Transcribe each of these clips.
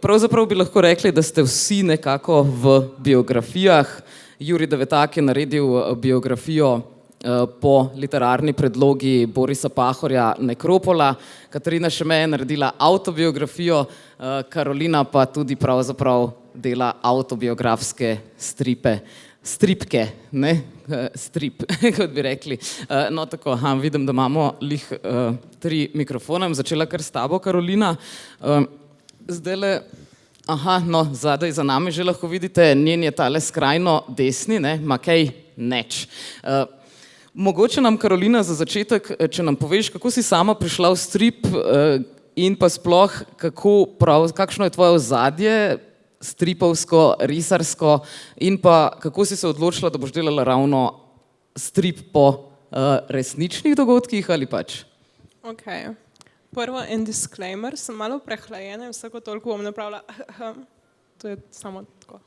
Pravzaprav bi lahko rekli, da ste vsi nekako v biografijah. Jurij Devetak je naredil biografijo po literarni predlogi Borisa Pahorja Nekropola, Katarina Šeme je naredila avtobiografijo, Karolina pa tudi pravzaprav dela avtobiografske stripke, ne? Strip, kot bi rekli. No, tako, vidim, da imamo lih 3 mikrofone. Začela kar s tabo, Karolina. Zdajle, zadaj za nami že lahko vidite, njen je tale skrajno desni, ne, Makej Neč. Mogoče nam, Karolina, za začetek, če nam poveš, kako si sama prišla v strip in pa sploh, kakšno je tvoje ozadje, stripovsko, risarsko, in pa kako si se odločila, da boš delala ravno strip po resničnih dogodkih ali pač? Ok. Prvo en disclaimer, sem malo prehlajena in vsako toliko bom napravila to je samo tako.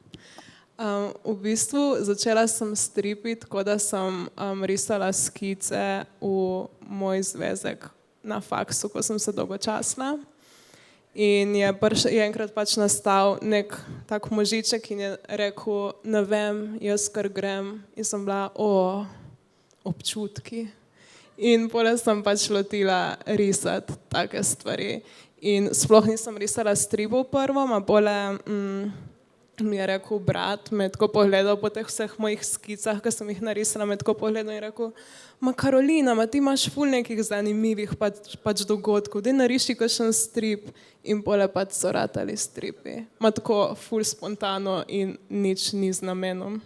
V bistvu začela sem stripiti, tako da sem risala skice v moj zvezek na faksu, ko sem se dolgočasila. In je enkrat pač nastal nek tak možiček in je rekel, ne vem, jaz kar grem. In sem bila, občutki. In potem sem pač lotila risati take stvari. In sploh nisem risala stripov prvo, a potem mi je rekel brat, me je tako pogledal po teh vseh mojih skicah, ki sem jih narisala, me je tako pogledal in rekel, Karolina, ti imaš ful nekih zanimivih pač dogodkov, daj nariši kakšen strip. In potem pač so ratali stripi. Tako ful spontano in nič ni z namenom.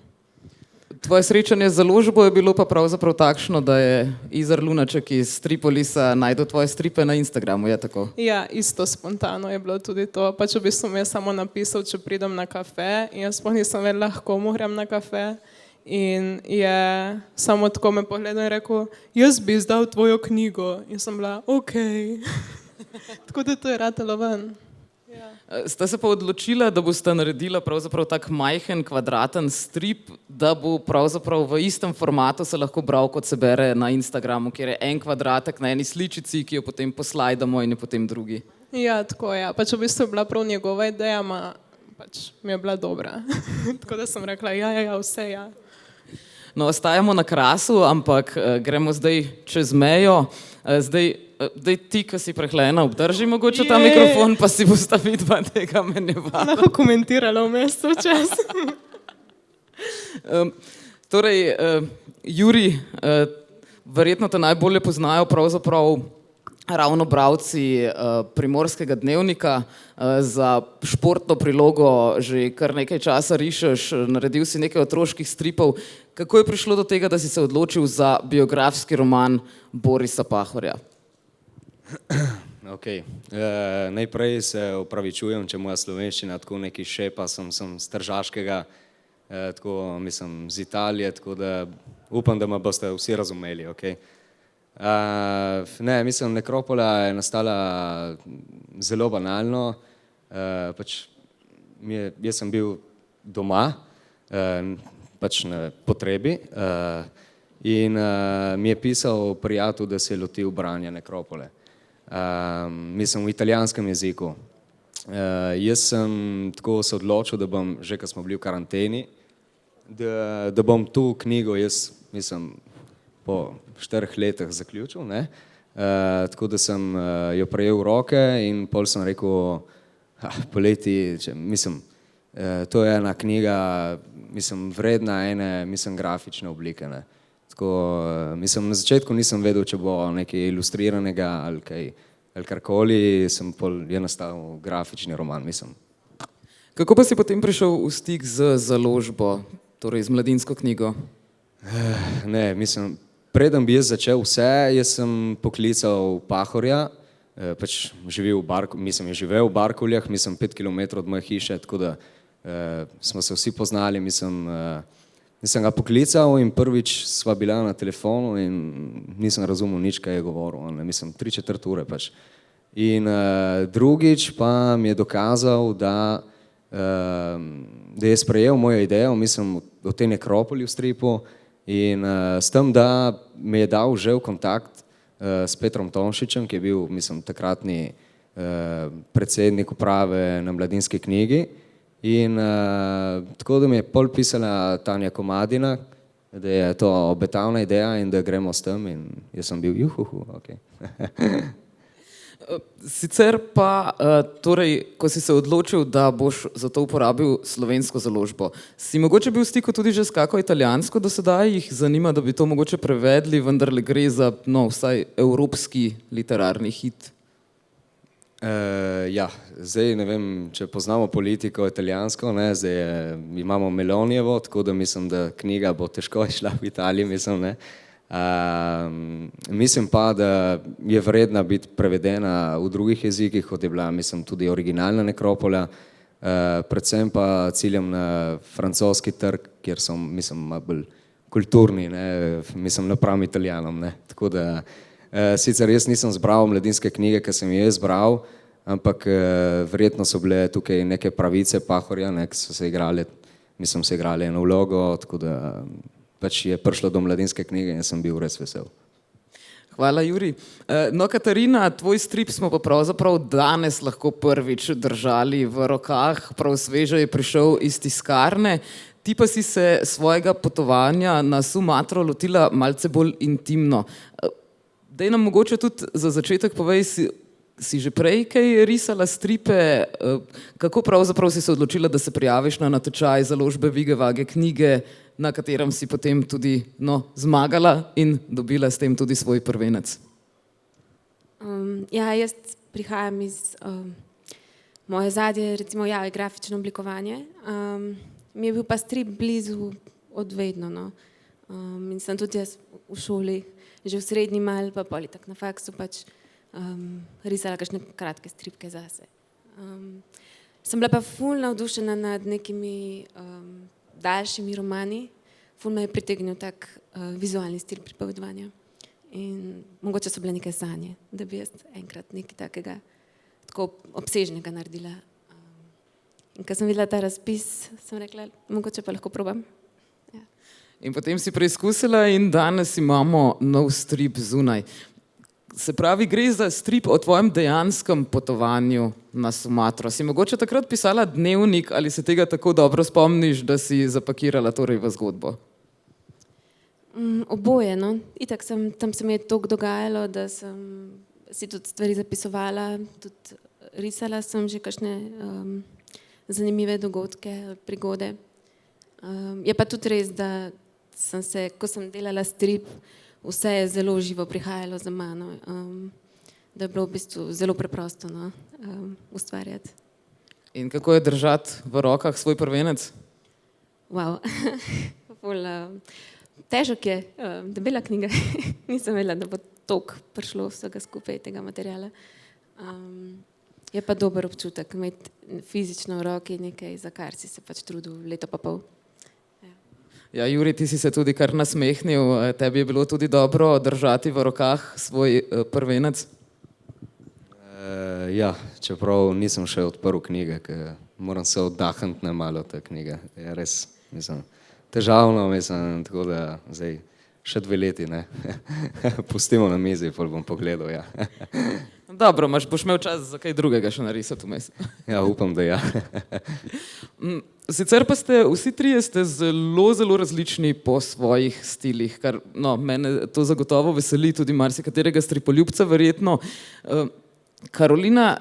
Tvoje srečanje z založbo je bilo pa pravzaprav takšno, da je Izar Lunaček iz Stripolisa najdel tvoje stripe na Instagramu, je tako? Ja, isto spontano je bilo tudi to. Pač v bistvu mi je samo napisal, če pridem na kafe in jaz sploh nisem vedela, komu grem na kafe. In je samo tako me pogledal in rekel, jaz bi izdal tvojo knjigo. In sem bila, okej. Tako da to je ratalo ven. Sta se pa odločila, da boste naredila pravzaprav tak majhen kvadraten strip, da bo pravzaprav v istem formatu se lahko bral, kot se bere na Instagramu, kjer je en kvadratek na eni sličici, ki jo potem poslajdamo in je potem drugi. Ja, tako je. Pač v bistvu je bila prav njegova ideja, pač mi je bila dobra. Tako da sem rekla, ja, vse ja. No, ostajamo na Krasu, ampak gremo zdaj čez mejo. Zdaj ti, ki si prehlajena, obdrži mogoče ta mikrofon, pa si bosta vidva tega menjevala. Lahko komentirala vmes včas. Torej, Jurij, verjetno te najbolje poznajo pravzaprav ravno bralci Primorskega dnevnika. Za športno prilogo že kar nekaj časa rišeš, naredil si nekaj otroških stripov. Kako je prišlo do tega, da si se odločil za biografski roman Borisa Pahorja? Ok, najprej se opravičujem, če moja slovenščina tako nekaj šepa, sem z Tržaškega, tako mislim z Italije, tako da upam, da me boste vsi razumeli, ok. Ne, mislim, Nekropola je nastala zelo banalno, pač jaz sem bil doma, pač na potrebi in mi je pisal prijatelj, da se je lotil branja Nekropole. Mislim v italijanskem jeziku. Jaz sem tako se odločil, da bom, že ko smo bili v karanteni, da bom tu knjigo, jaz mislim, po 4 letih zaključil, ne? Tako da sem jo prejel v roke in pol sem rekel, poleti, mislim, to je ena knjiga, mislim, vredna ene, mislim, grafične oblike, ne? Tako, mislim, na začetku nisem vedel, če bo nekaj ilustriranega ali kaj, ali karkoli, je nastal grafični roman, mislim. Kako pa si potem prišel v stik z založbo, torej z Mladinsko knjigo? Ne, mislim, preden bi jaz začel vse, jaz sem poklical Pahorja, pač živel v Barkovljah, mislim 5 kilometrov od moje hiše, tako da smo se vsi poznali, nisem ga poklical in prvič sva bila na telefonu in nisem razumel nič, kaj je govoril, mislim 3/4 ure pač. In drugič pa mi je dokazal, da je sprejel mojo idejo, mislim o tej Nekropoli v stripu in s tem, da me je dal že v kontakt s Petrom Tomšičem, ki je bil, mislim, takratni predsednik uprave na Mladinski knjigi. In tako da mi je pol pisala Tanja Komadina, da je to obetavna ideja in da gremo s tem in jaz sem bil ok. Sicer pa, torej, ko si se odločil, da boš za to uporabil slovensko založbo, si mogoče bil v stiku tudi že s kako italijansko do sedaj, jih zanima, da bi to mogoče prevedli, vendarle gre za, no, vsaj evropski literarni hit. Ja, zdaj ne vem, če poznamo politiko italijansko, ne, zdaj imamo Melonijevo, tako da mislim, da knjiga bo težko išla v Italiji, mislim, ne. Mislim pa, da je vredna biti prevedena v drugih jezikih, kot je bila, mislim, tudi originalna Nekropola, predvsem pa ciljem na francoski trg, kjer so, mislim, malo bolj kulturni, ne, mislim, napram Italijanom, ne, tako da sicer jaz nisem zbral mladinske knjige, ki sem jih zbral, ampak verjetno so bile tukaj neke pravice Pahorja, ne, ki so se igrali, mislim, se igrali eno vlogo, tako da pač je prišlo do mladinske knjige in sem bil res vesel. Hvala, Juri. No, Katarina, tvoj strip smo pa pravzaprav danes lahko prvič držali v rokah, prav sveže je prišel iz tiskarne. Ti pa si se svojega potovanja na Sumatro lotila malce bolj intimno. Daj nam mogoče tudi za začetek povej, si že prej kaj risala stripe, kako pravzaprav si se odločila, da se prijaviš na natečaj založbe Vige Vage knjige, na katerem si potem tudi, no, zmagala in dobila s tem tudi svoj prvenec? Ja, jaz prihajam iz moje zadje, recimo, ja, grafično oblikovanje. Mi je bil pa strip blizu od vedno, no. In sem tudi jaz v šoli, že v srednji mal, pa pol tak na faksu pač risala kakšne kratke stripke zase. Sem bila pa ful navdušena nad nekimi daljšimi romani, ful me je pritegnil tak vizualni stil pripovedovanja. In mogoče so bile neke sanje, da bi jaz enkrat nekaj takega tako obsežnega naredila. In ko sem videla ta razpis, sem rekla, mogoče pa lahko probam. Ja. In potem si preizkusila in danes imamo nov strip zunaj. Se pravi, gre za strip o tvojem dejanskem potovanju na Sumatro. Si mogoče takrat pisala dnevnik ali se tega tako dobro spomniš, da si zapakirala torej v zgodbo? Oboje, no. Itak tam se mi je toliko dogajalo, da sem si tudi stvari zapisovala, tudi risala sem že kakšne zanimive dogodke, prigode. Je pa tudi res, da sem se, ko sem delala strip, vse je zelo živo prihajalo za mano, da je bilo v bistvu zelo preprosto, no, ustvarjati. In kako je držati v rokah svoj prvenec? Wow. Težek je, debela knjiga. Nisem vedela, da bo toliko prišlo vsega skupaj tega materiala. Je pa dober občutek imeti fizično v roki nekaj, za kar si se pač trudil leto pa pol. Ja, Juri, ti si se tudi kar nasmehnil, tebi je bilo tudi dobro držati v rokah svoj prvenec? Ja, čeprav nisem še odprl knjige, ker moram se oddahniti na malo te knjige. Je res, mislim, težavno, mislim, tako da zdaj še 2 leti, ne. Pustimo na mizi, pol bom pogledal, ja. Dobro, boš imel čas za kaj drugega še narisati vmes. Ja, upam, da ja. Sicer pa ste, vsi trije ste zelo, zelo različni po svojih stilih, kar, no, mene to zagotovo veseli, tudi marsikaterega stripoljubca verjetno. Karolina,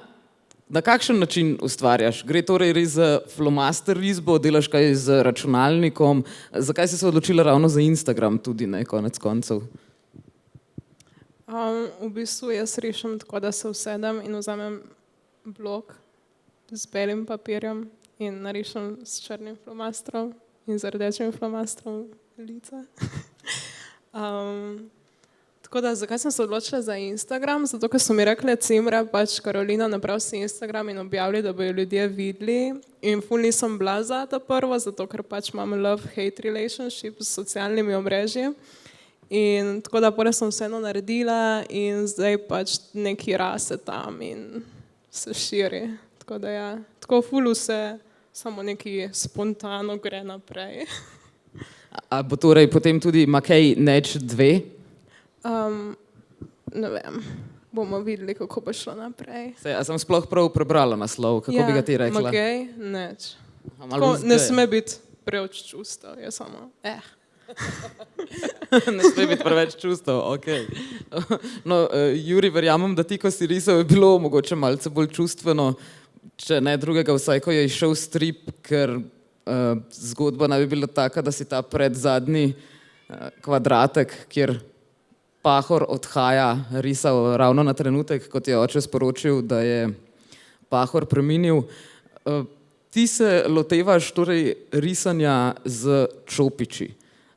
na kakšen način ustvarjaš? Gre torej res za flomaster risbo, delaš kaj z računalnikom? Zakaj si se odločila ravno za Instagram tudi, ne, konec koncev? V bistvu jaz rišem tako, da se usedem in vzamem blok z belim papirjem in narišem s črnim flomastrom in z rdečim flomastrom lica. Tako da, zakaj sem se odločila za Instagram? Zato, ker so mi rekli cimra, pač Karolina, naprav si Instagram in objavili, da bojo ljudje videli. In ful nisem bila za to prvo, zato ker pač imam love-hate relationship s socialnimi omrežji. In tako da pore sem vseeno naredila in zdaj pač neki rase tam in se širi. Tako da ja, tako ful vse, samo neki spontano gre naprej. A bo torej potem tudi Makej Neč 2? Ne vem. bomo videli, kako bo šlo naprej. A sem sploh prav prebrala naslov, kako bi ga ti rekla? Magej, neč. A malo Tako, ne vzgaja. sme biti preveč čustev, je samo, Ne sme biti preveč čustev, ok. No, Juri, verjamem, da ti, ko si risal, je bilo mogoče malce bolj čustveno, če ne drugega, vsaj ko je išel strip, ker zgodba naj bi bila taka, da si ta predzadnji kvadratek, kjer Pahor odhaja, risal ravno na trenutek, kot je oče sporočil, da je Pahor preminil. Ti se lotevaš torej risanja z čopiči.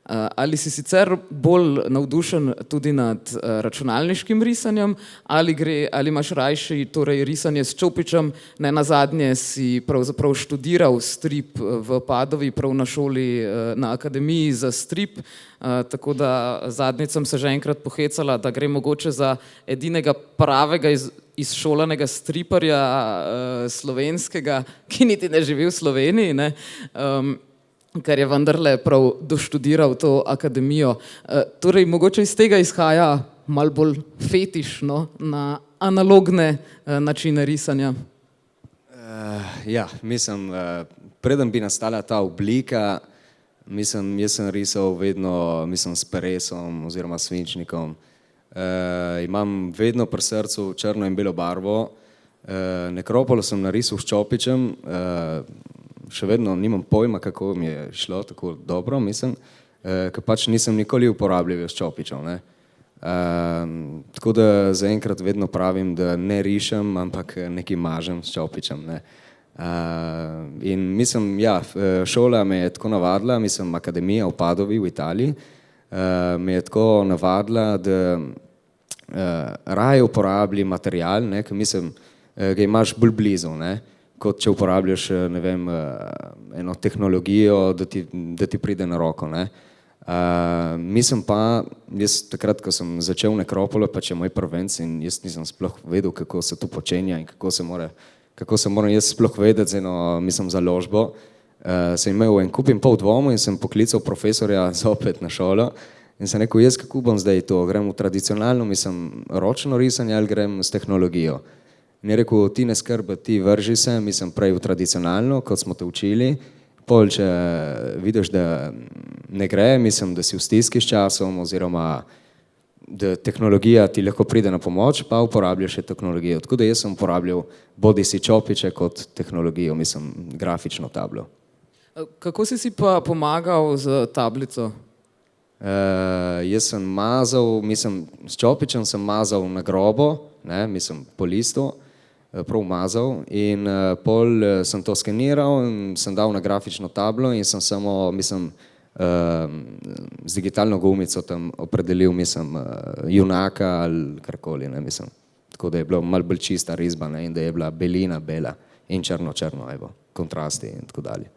Ali si sicer bolj navdušen tudi nad računalniškim risanjem, ali imaš rajši torej risanje s čopičem? Ne nazadnje si pravzaprav študiral strip v Padovi, prav na šoli, na akademiji za strip, tako da zadnjič sem se že enkrat pohecala, da gre mogoče za edinega pravega izšolanega striparja slovenskega, ki niti ne živi v Sloveniji, ne? Ker je vendarle prav doštudiral to akademijo. Torej, mogoče iz tega izhaja malo bolj fetišno na analogne načine risanja. Ja, mislim, preden bi nastala ta oblika, mislim, jaz sem risal vedno, mislim, s peresom oziroma svinčnikom. Imam vedno pri srcu črno in belo barvo. Nekropolo sem narisal s čopičem, še vedno nimam pojma, kako mi je šlo tako dobro, mislim, ker pač nisem nikoli uporabljal s čopičem, ne. Tako da zaenkrat vedno pravim, da ne rišem, ampak nekaj mažem s čopičem, ne. In mislim, ja, šola me je tako navadila, mislim, akademija v Padovi v Italiji, me je tako navadila, da raje uporablji material, ne, ker mislim, ga imaš bolj blizu, ne, kot če uporabljaš, ne vem, eno tehnologijo, da ti pride na roko, ne. Mislim pa, jaz takrat, ko sem začel Nekropolo, pač je moj prvenc in jaz nisem sploh vedel, kako se to počenja in kako se moram jaz sploh vedeti z eno, mislim, založbo. Sem imel en kup in pol dvomov in sem poklical profesorja zopet na šolo in sem rekel, jaz kako bom zdaj to, grem v tradicionalno, mislim, ročno risanje ali grem s tehnologijo. In je rekel, ti ne skrbi, ti vrži se, mislim, prej v tradicionalno, kot smo te učili, pol, če vidiš, da ne gre, mislim, da si v stiski s časom oziroma da tehnologija ti lahko pride na pomoč, pa uporabljaš še tehnologijo. Tako da jaz sem uporabljal bodi si čopiče kot tehnologijo, mislim, grafično tablo. Kako si pa pomagal z tablico? Jaz sem mazal, mislim, s čopičem sem mazal na grobo, ne, mislim, po listu, prav mazal in pol sem to skeniral in sem dal na grafično tablo in sem samo, mislim, z digitalno gumico tam opredelil, mislim, junaka ali karkoli, ne, mislim. Tako da je bilo malo bolj čista risba, ne, in da je bila belina bela in črno, evo, kontrasti in tako dalje.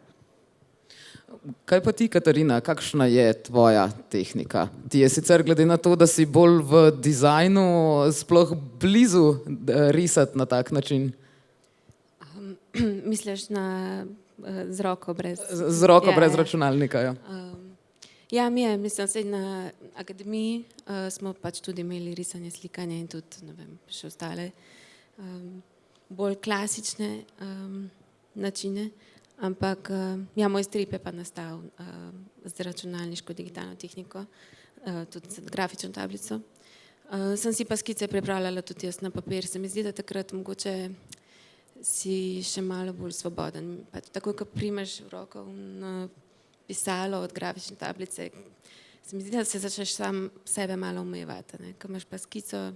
Kaj pa ti, Katarina, kakšna je tvoja tehnika? Ti je sicer glede na to, da si bolj v dizajnu, sploh blizu risati na tak način? Misliš z roko brez... Z roko brez računalnika, ja. Ja, mislim, sej na akademiji smo pač tudi imeli risanje, slikanje in tudi, ne vem, še ostale bolj klasične načine. Ampak ja, moj strip je pa nastal z računalniško digitalno tehniko, tudi z grafično tablico. Sem si pa skice pripravljala tudi jaz na papir. Se mi zdi, da takrat mogoče si še malo bolj svoboden. Pač takoj, ko primeš v roko pisalo od grafične tablice, se mi zdi, da se začneš sam sebe malo omejevati, ne. Ko imaš pa skico,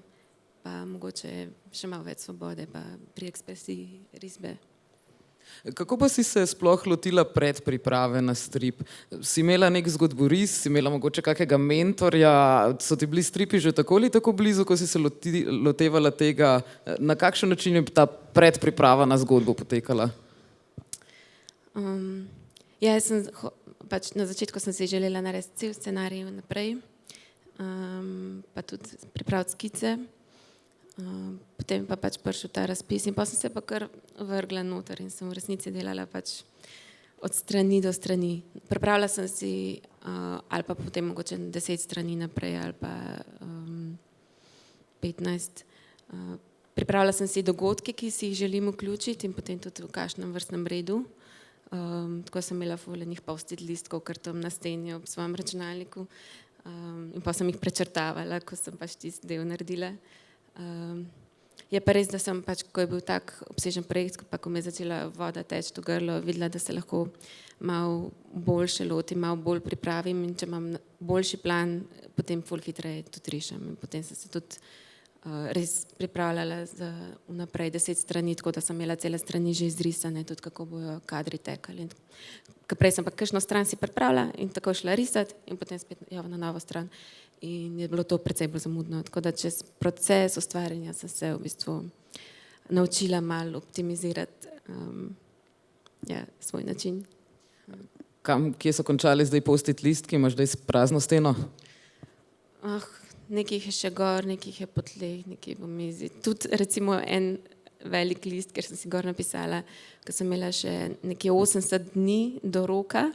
pa mogoče še malo več svobode pa pri ekspresiji risbe. Kako pa si se sploh lotila predpriprave na strip? Si imela nek zgodboris, si imela mogoče kakega mentorja, so ti bili stripi že tako ali tako blizu, ko si se lotevala tega? Na kakšen način je ta predpriprava na zgodbo potekala? Ja, pač na začetku sem si želela narediti cel scenarij naprej, pa tudi pripraviti skice. Potem pa pač prišel ta razpis in pa sem se pa kar vrgla noter in sem v resnici delala pač od strani do strani. Pripravila sem si ali pa potem mogoče 10 strani naprej ali pa 15 Pripravila sem si dogodke, ki si jih želim vključiti in potem tudi v kakšnem vrstnem redu. Tako sem imela fulejnih post-it listkov, kar tam na steni ob svojem računalniku. In pa sem jih prečrtavala, ko sem pač tisti del naredila. Je pa res, da sem pač, ko je bil tak obsežen projekt, pa ko me je začela voda teči v grlo, videla, da se lahko malo boljše lotim, malo bolj pripravim in če imam boljši plan, potem ful hitreje tudi rišem. In potem sem se tudi res pripravljala za vnaprej 10 strani, tako da sem imela cele strani že izrisane, tudi kako bojo kadri tekali. Prej sem pa kakšno stran si pripravila in tako šla risati in potem spet na novo stran. In je bilo to precej bolj zamudno. Tako da čez proces ustvarjanja sem se v bistvu naučila malo optimizirati svoj način. Kje so končali zdaj post-it listki, imaš zdaj prazno steno? Nekaj je še gor, nekaj je po tleh, nekaj v mizi. Tudi recimo en velik list, ker sem si gor napisala, ko sem imela še nekje 80 dni do roka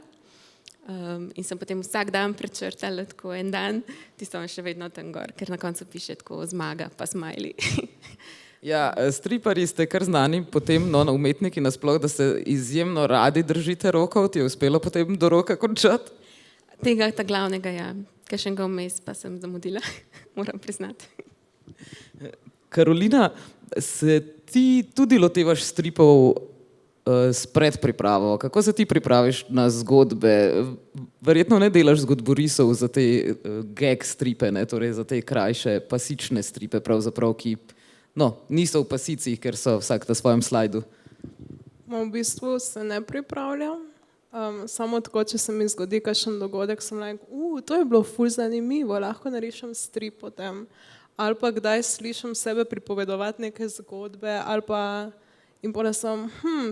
in sem potem vsak dan prečrtala tako en dan, tisto je še vedno tam gor, ker na koncu piše tako zmaga pa smajli. Ja, striparji ste kar znani potem, umetniki nasploh, da se izjemno radi držite rokov, ti je uspelo potem do roka končati? Ta glavnega, ja. Kakšnega vmes pa sem zamudila, moram priznati. Karolina, se ti tudi lotevaš stripov s predpripravo? Kako se ti pripraviš na zgodbe? Verjetno ne delaš zgodborisov za te gag stripe, ne? Torej za te krajše pasične stripe, pravzaprav, ki niso v pasicih, ker so vsak na svojem slajdu. V bistvu se ne pripravljam. Samo tako, če se mi zgodi kakšen dogodek, sem to je bilo ful zanimivo, lahko narišem strip o tem. Ali pa kdaj slišim sebe pripovedovati neke zgodbe, ali pa in potem sem,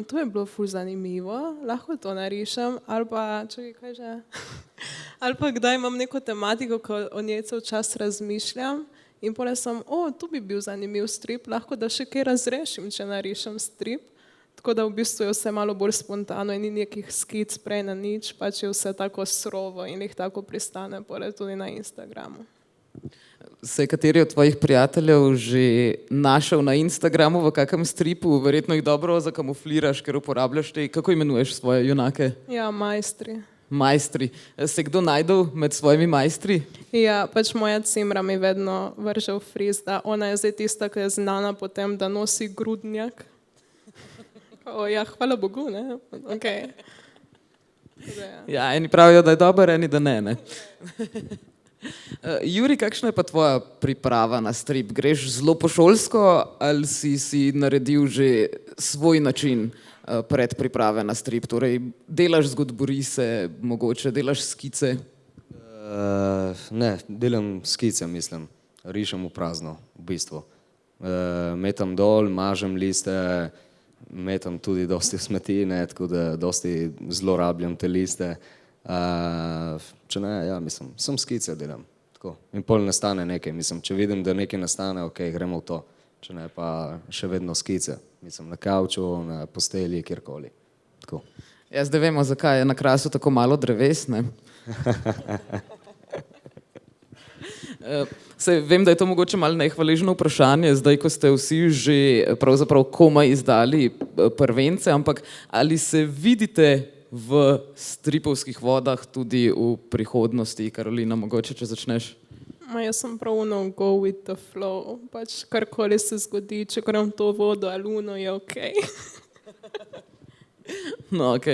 to je bilo ful zanimivo, lahko to narišem, ali pa, čakaj, kaj že? Ali pa kdaj imam neko tematiko, ko o njej cel čas razmišljam in potem sem, tu bi bil zanimiv strip, lahko da še kaj razrešim, če narišem strip. Tako da v bistvu je vse malo bolj spontano in ni nekih skic prej na nič, pač je vse tako surovo in jih tako pristane tudi na Instagramu. Se je kateri od tvojih prijateljev že našel na Instagramu v kakem stripu? Verjetno jih dobro zakamufliraš, ker uporabljaš te, kako imenuješ svoje junake? Ja, majstri. Majstri. Se kdo najdel med svojimi majstri? Ja, pač moja cimra mi vedno vrže v friz, da ona je zdaj tista, ki je znana po tem, da nosi grudnjak. Ja, hvala Bogu, ne? Okay. Ja, eni pravijo, da je dober, eni da ne. Juri, kakšna je pa tvoja priprava na strip? Greš zelo pošolsko ali si naredil že svoj način predpriprave na strip? Torej, delaš zgodborise, mogoče delaš skice? Ne, delam skice, mislim. Rišem v prazno, v bistvu. Metam dol, mažem liste, metam tudi dosti smeti, tako da dosti zlorabljam te liste. Če ne, ja, mislim, sem skice delam. Tako. In pol nastane nekaj, mislim, če vidim, da nekaj nastane, ok, gremo v to. Če ne, pa še vedno skice. Mislim, na kavču, na postelji, kjerkoli. Tako. Ja, zdaj vemo, zakaj je na Krasu tako malo dreves, ne? Vem, da je to mogoče malo nehvaležno vprašanje, zdaj, ko ste vsi že pravzaprav komaj izdali prvence, ampak ali se vidite v stripovskih vodah tudi v prihodnosti? Karolina, mogoče, če začneš. Jaz sem prav go with the flow, pač karkoli se zgodi, če grem to vodo ali je ok. No, ok.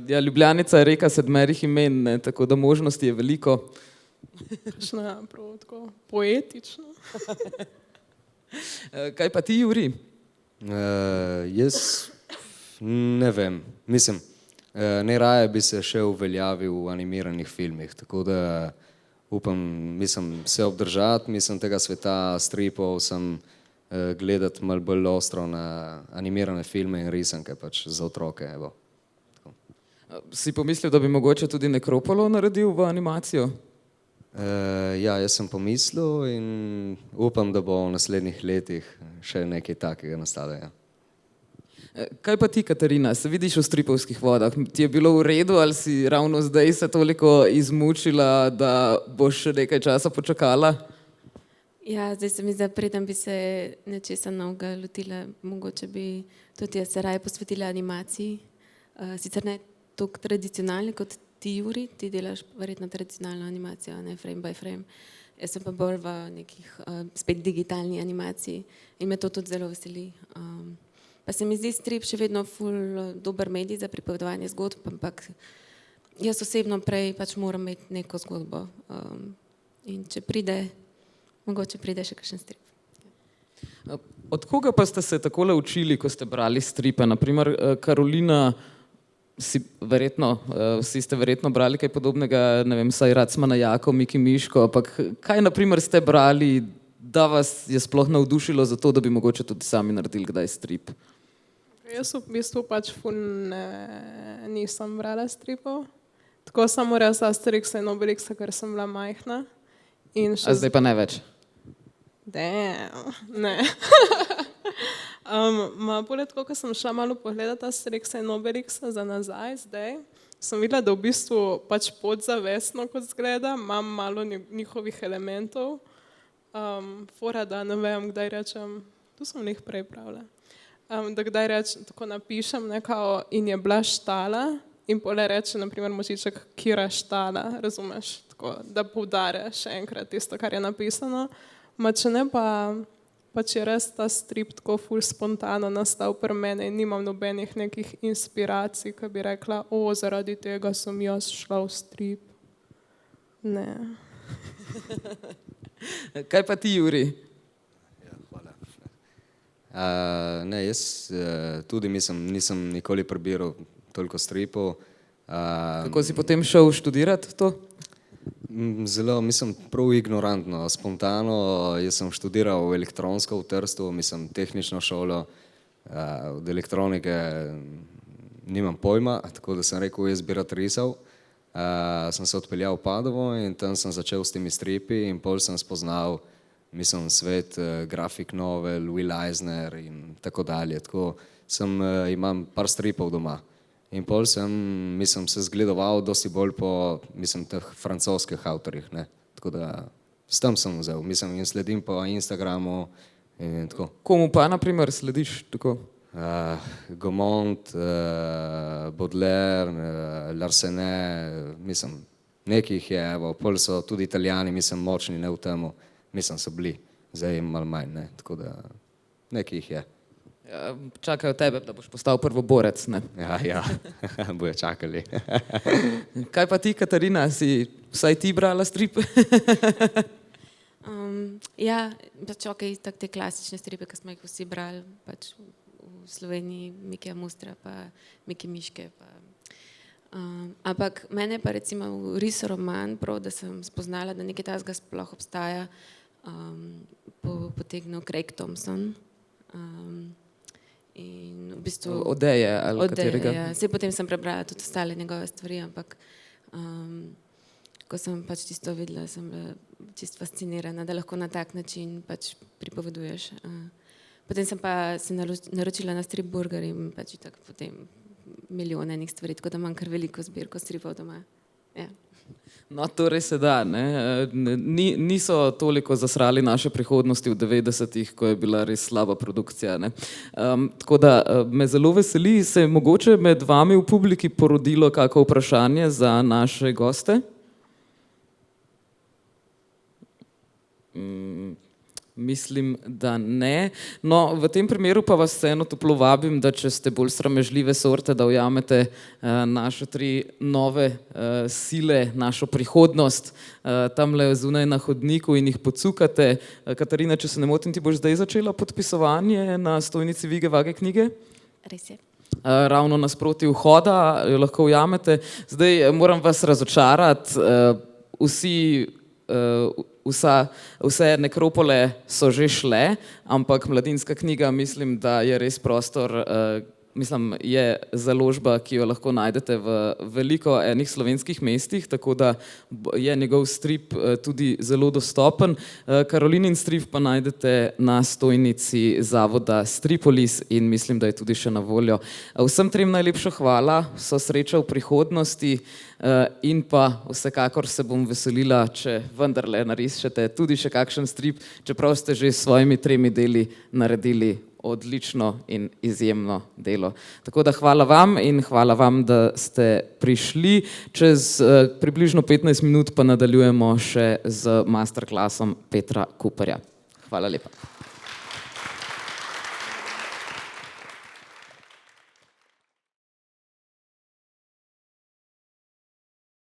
Ja, Ljubljanica je reka 7 imen, ne? Tako da možnosti je veliko. Kakšna prav tako poetična. Kaj pa ti, Juri? Jaz ne vem. Mislim, najraje bi se še uveljavil v animiranih filmih, tako da upam, mislim, se obdržati, mislim, tega sveta stripov, sem gledati malo bolj ostro na animirane filme in risanke pač za otroke, evo. Si pomislil, da bi mogoče tudi Nekropolo naredil v animacijo? Ja, jaz sem pomislil in upam, da bo v naslednjih letih še nekaj takega nastalo, ja. Kaj pa ti, Katarina, se vidiš v stripovskih vodah? Ti je bilo v redu ali si ravno zdaj se toliko izmučila, da boš še nekaj časa počakala? Ja, zdaj se mi zdi, preden bi se nečesa novega lotila, mogoče bi tudi jaz se raje posvetila animaciji. Sicer ne toliko tradicionalni kot ti, Juri, ti delaš verjetno tradicionalno animacijo, ne frame by frame. Jaz sem pa bolj v nekih spet digitalni animaciji in me to tudi zelo veseli. Pa se mi zdi strip še vedno ful dober medij za pripovedovanje zgodb, ampak jaz osebno prej pač moram imeti neko zgodbo. In če pride, mogoče pride še kakšen strip. Od koga pa ste se takole učili, ko ste brali stripe? Naprimer, Karolina, vsi ste verjetno brali kaj podobnega, ne vem, saj Racmana Jako, Miki Miško, ampak kaj naprimer ste brali, da vas je sploh navdušilo za to, da bi mogoče tudi sami naredili kdaj strip? Jaz v bistvu pač nisem brala stripov. Tako samo res Asterixa in Obelixa, ker sem bila majhna. A zdaj pa ne več? Ne. Poleg tako, ko sem šla malo pogledati Asterixa in Obelixa za nazaj zdaj, sem videla, da v bistvu pač podzavestno, kot zgleda, imam malo njihovih elementov. Fora, da ne vem, kdaj rečem, tu sem jih prej pravila, da kdaj rečem, tako napišem nekao in je bila štala in pole reče, naprimer, močiček Kira štala, razumeš, tako, da poudarja še enkrat tisto, kar je napisano. Če ne pa, pač je res ta strip tako ful spontano nastal pri mene in nimam nobenih nekih inspiracij, ki bi rekla, zaradi tega sem jaz šla v strip. Ne. Kaj pa ti, Juri? Ja, hvala. Ne, jaz tudi nisem nikoli prebiral toliko stripov. Kako si potem šel študirati to? Zelo, prav ignorantno, spontano. Jaz sem študiral elektronsko v Trstu, tehnično šolo. Od elektronike nimam pojma, tako da sem rekel, jaz bi rad risal. Sem se odpeljal v Padovo in tam sem začel s temi stripi in pol sem spoznal, svet grafik novel, Will Eisner in tako dalje. Tako imam par stripov doma. In pol sem se zgledoval dosti bolj po teh francoskih avtorjih. Tako da s tem sem vzel. In sledim po Instagramu in tako. Komu pa naprimer slediš tako? Gaumont, Baudelaire, Larsenet, nekaj jih je, pol so tudi Italijani, močni, ne v temu, so bili, zdaj malo manj, tako da nekaj jih je. Čakajo tebe, da boš postal prvoborec, ne? Ja, bojo čakali. Kaj pa ti, Katarina, si vsaj ti brala stripe? Ja, pač tako te klasične stripe, ki smo jih vsi brali, pač v Sloveniji, Mikija Mustra, pa Miki Miške. Ampak mene pa recimo risoroman, prav, da sem spoznala, da nekaj takega sploh obstaja, potegnil Craig Thompson. In v bistvu Odeje ali katerega? Ja. Saj potem sem prebrala tudi ostale njegove stvari, ampak ko sem pač tisto videla, sem bila čisto fascinirana, da lahko na tak način pač pripoveduješ. Potem sem pa se naročila na Strip Burger in pač tako potem milijone enih stvari, tako da imam kar veliko zbirko stripov doma. Ja. No, torej se da, ne? Niso toliko zasrali naše prihodnosti v 90-ih, ko je bila res slaba produkcija, ne? Tako da me zelo veseli, se je mogoče med vami v publiki porodilo kako vprašanje za naše goste? Mislim, da ne. No, v tem primeru pa vas vseeno toplo vabim, da če ste bolj sramežljive sorte, da ujamete naše 3 nove sile, našo prihodnost, tamle zunaj na hodniku in jih pocukate. Katarina, če se ne motim, ti boš zdaj začela podpisovanje na stojnici Vige Vage knjige? Res je. Ravno nasproti vhoda, jo lahko ujamete. Zdaj moram vas razočarati, vse nekropole so že šle, ampak Mladinska knjiga mislim, da je res prostor, mislim, je založba, ki jo lahko najdete v veliko enih slovenskih mestih, tako da je njegov strip tudi zelo dostopen. Karolinin strip pa najdete na stojnici zavoda Stripolis in mislim, da je tudi še na voljo. Vsem trem najlepša hvala, vso srečo v prihodnosti in pa vsekakor se bom veselila, če vendarle narišete tudi še kakšen strip, čeprav ste že s svojimi 3 deli naredili odlično in izjemno delo. Tako da hvala vam in hvala vam, da ste prišli. Čez približno 15 minut pa nadaljujemo še z masterclassom Petra Kuperja. Hvala lepa.